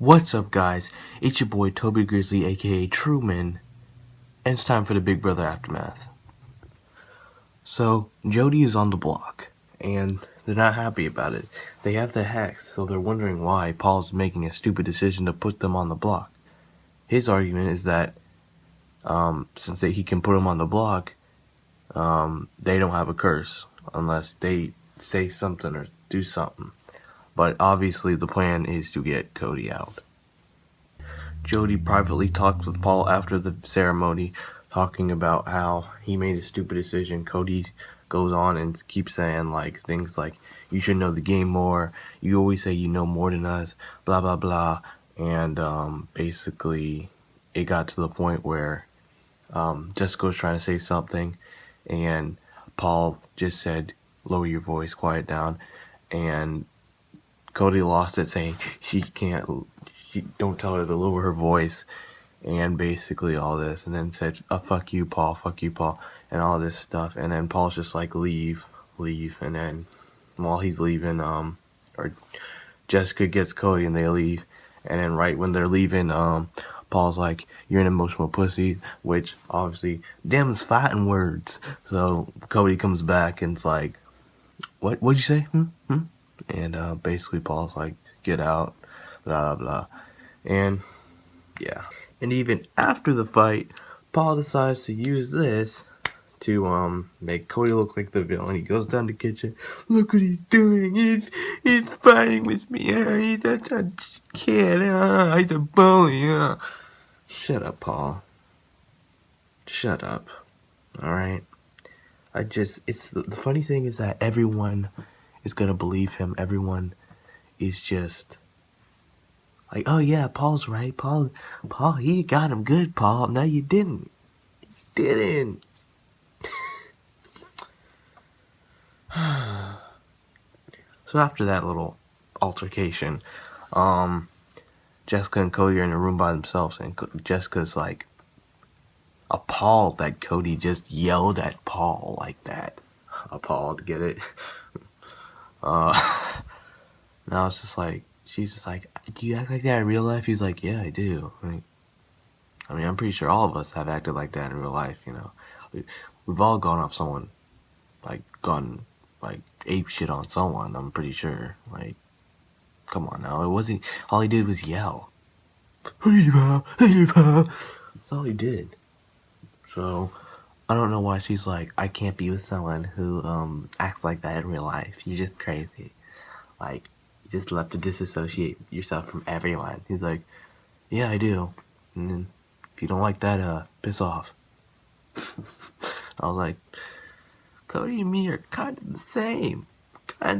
What's up, guys? It's your boy Toby Grizzly, aka Truman, and it's time for the Big Brother Aftermath. So, Jody is on the block, and they're not happy about it. They have the hex, so they're wondering why Paul's making a stupid decision to put them on the block. His argument is that since he can put them on the block, they don't have a curse unless they say something or do something. But obviously the plan is to get Cody out. Jody privately talks with Paul after the ceremony, talking about how he made a stupid decision. Cody goes on and keeps saying things like, you should know the game more, you always say you know more than us, blah blah blah. And basically it got to the point where Jessica was trying to say something and Paul just said, lower your voice, quiet down, and Cody lost it, saying don't tell her to lower her voice, and basically all this, and then said, fuck you, Paul, and all this stuff, and then Paul's just like, leave, and then while he's leaving, or Jessica gets Cody and they leave, and then right when they're leaving, Paul's like, you're an emotional pussy, which obviously, them's fighting words, so Cody comes back and it's like, what'd you say? And basically Paul's like, get out, blah blah, and yeah. And even after the fight, Paul decides to use this to make Cody look like the villain. He goes down the kitchen, look what he's doing, he's fighting with me, he's a kid, he's a bully. Shut up, Paul, shut up. Alright, it's the funny thing is that everyone is gonna believe him. Everyone is just like, oh yeah, Paul's right. Paul, he got him good, Paul. No, you didn't. So after that little altercation, Jessica and Cody are in a room by themselves, and Jessica's like appalled that Cody just yelled at Paul like that. Appalled, get it? Now it's just like, she's just like, do you act like that in real life? He's like, yeah, I do. I mean, I'm pretty sure all of us have acted like that in real life, you know. We've all gone off someone, gone ape shit on someone, I'm pretty sure. Like, come on now. It wasn't, all he did was yell. That's all he did. So, I don't know why she's like, I can't be with someone who acts like that in real life. You're just crazy. Like, you just love to disassociate yourself from everyone. He's like, yeah, I do. And then, if you don't like that, piss off. I was like, Cody and me are kind of the same. I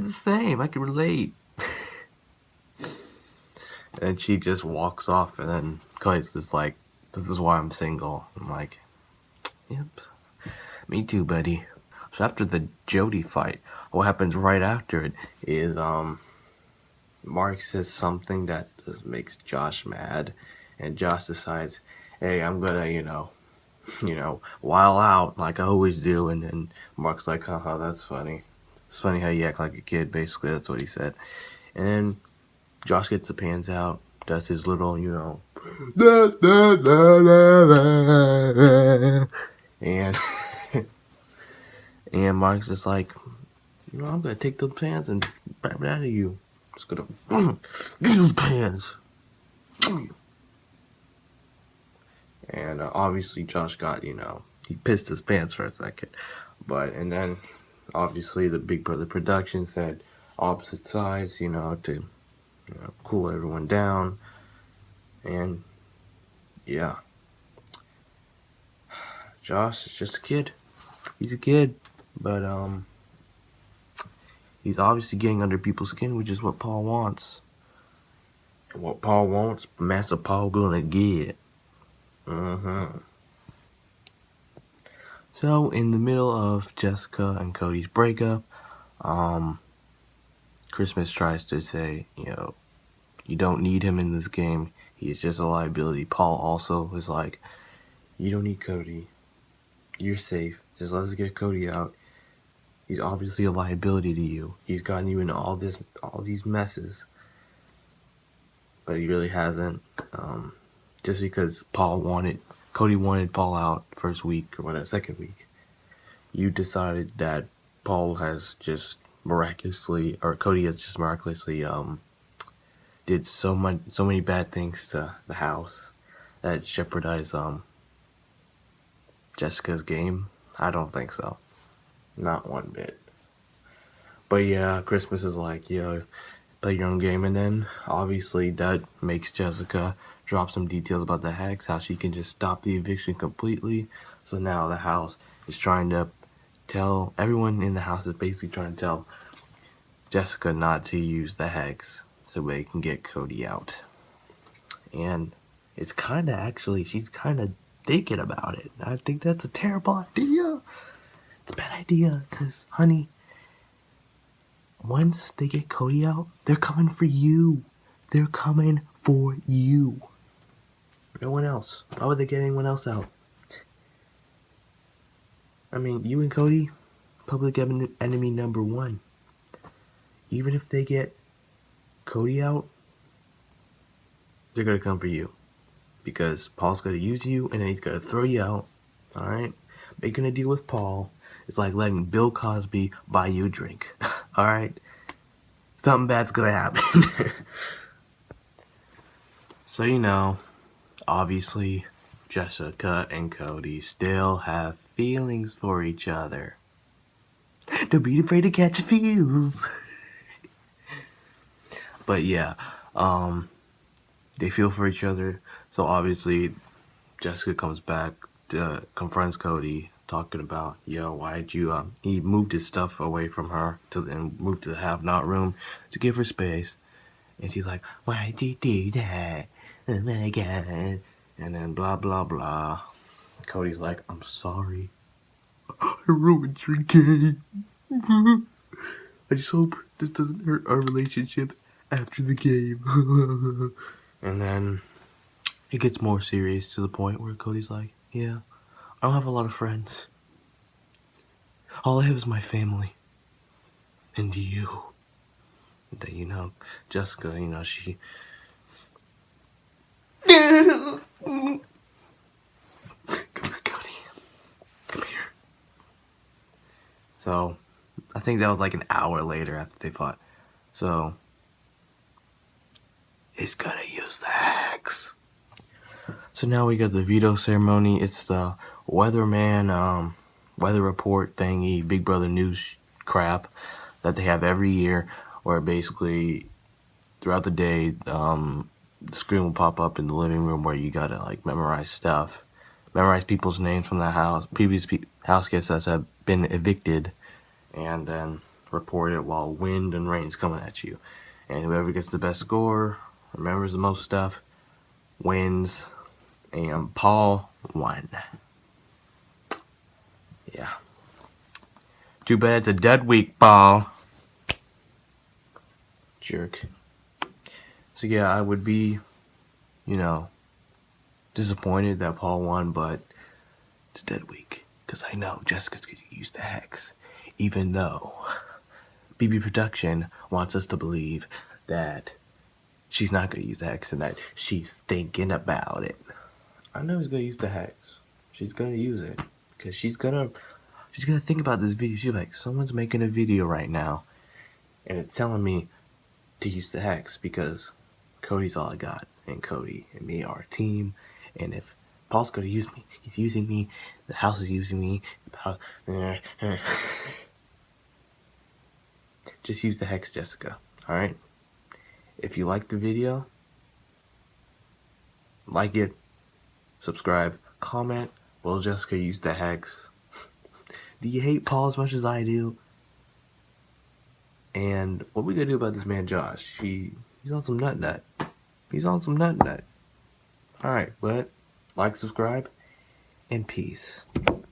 can relate. And she just walks off, and then Cody's just like, this is why I'm single. I'm like, yep, me too, buddy. So after the Jody fight, what happens right after it is, Mark says something that just makes Josh mad, and Josh decides, hey, I'm gonna, you know, while out like I always do, and then Mark's like, haha, that's funny. It's funny how you act like a kid, basically, that's what he said. And then Josh gets the pans out, does his little, you know, and and Mark's just like, you know, I'm gonna take those pans and grab it out of you. Just gonna get those pans. And obviously Josh got, you know, he pissed his pants for a second. And then obviously the Big Brother production said opposite sides, you know, to cool everyone down. And yeah, Josh is just a kid. He's a kid, but he's obviously getting under people's skin, which is what Paul wants. And what Paul wants, Master Paul gonna get. So in the middle of Jessica and Cody's breakup, Christmas tries to say, you know, you don't need him in this game. He is just a liability. Paul also is like, you don't need Cody. You're safe. Just let us get Cody out. He's obviously a liability to you. He's gotten you into all these messes. but he really hasn't. Just because Cody wanted Paul out first week or whatever, second week, you decided that Cody has just miraculously did so many bad things to the house that jeopardized Jessica's game. I don't think so, not one bit. But yeah, Christmas is like, play your own game, and then obviously that makes Jessica drop some details about the hex, how she can just stop the eviction completely. So now the house is trying to tell everyone in the house is basically trying to tell Jessica not to use the hex so they can get Cody out. And it's she's kind of thinking about it. I think that's a terrible idea. It's a bad idea because, honey, once they get Cody out, they're coming for you. They're coming for you. No one else. Why would they get anyone else out? I mean, you and Cody, public enemy number one. Even if they get Cody out, they're going to come for you. Because Paul's going to use you, and then he's going to throw you out. Alright? Making a deal with Paul is like letting Bill Cosby buy you a drink. Alright? Something bad's going to happen. So, obviously, Jessica and Cody still have feelings for each other. Don't be afraid to catch feels. But yeah, they feel for each other. So obviously, Jessica comes back, confronts Cody, talking about, why'd you, he moved his stuff away from her and moved to the have-not room to give her space. And she's like, why'd you do that? Oh my God. And then blah, blah, blah. Cody's like, I'm sorry. I ruined your game. I just hope this doesn't hurt our relationship after the game. And then it gets more serious to the point where Cody's like, yeah, I don't have a lot of friends. All I have is my family. And you. And then, Jessica, she... Come here, Cody. Come here. So, I think that was like an hour later after they fought. So, he's gonna use the hex. So now we got the veto ceremony. It's the weatherman, weather report thingy, Big Brother news crap that they have every year, where basically throughout the day, the screen will pop up in the living room where you gotta like memorize stuff, memorize people's names from the house, previous house guests that have been evicted, and then report it while wind and rain's coming at you. And whoever gets the best score, remembers the most stuff, wins. And Paul won. Yeah. Too bad it's a dead week, Paul. Jerk. So yeah, I would be, disappointed that Paul won, but it's a dead week. Because I know Jessica's going to use the hex. Even though BB Production wants us to believe that she's not going to use the hex and that she's thinking about it. I know he's going to use the hex. She's going to use it. Because she's going to think about this video. She's like, someone's making a video right now. And it's telling me to use the hex. Because Cody's all I got. And Cody and me are a team. And if Paul's going to use me, he's using me. The house is using me. Just use the hex, Jessica. Alright? If you like the video, like it, subscribe, comment. Will Jessica use the hex? Do you hate Paul as much as I do? And what we gonna do about this man Josh? He's on some nut. He's on some nut. Alright, but like, subscribe, and peace.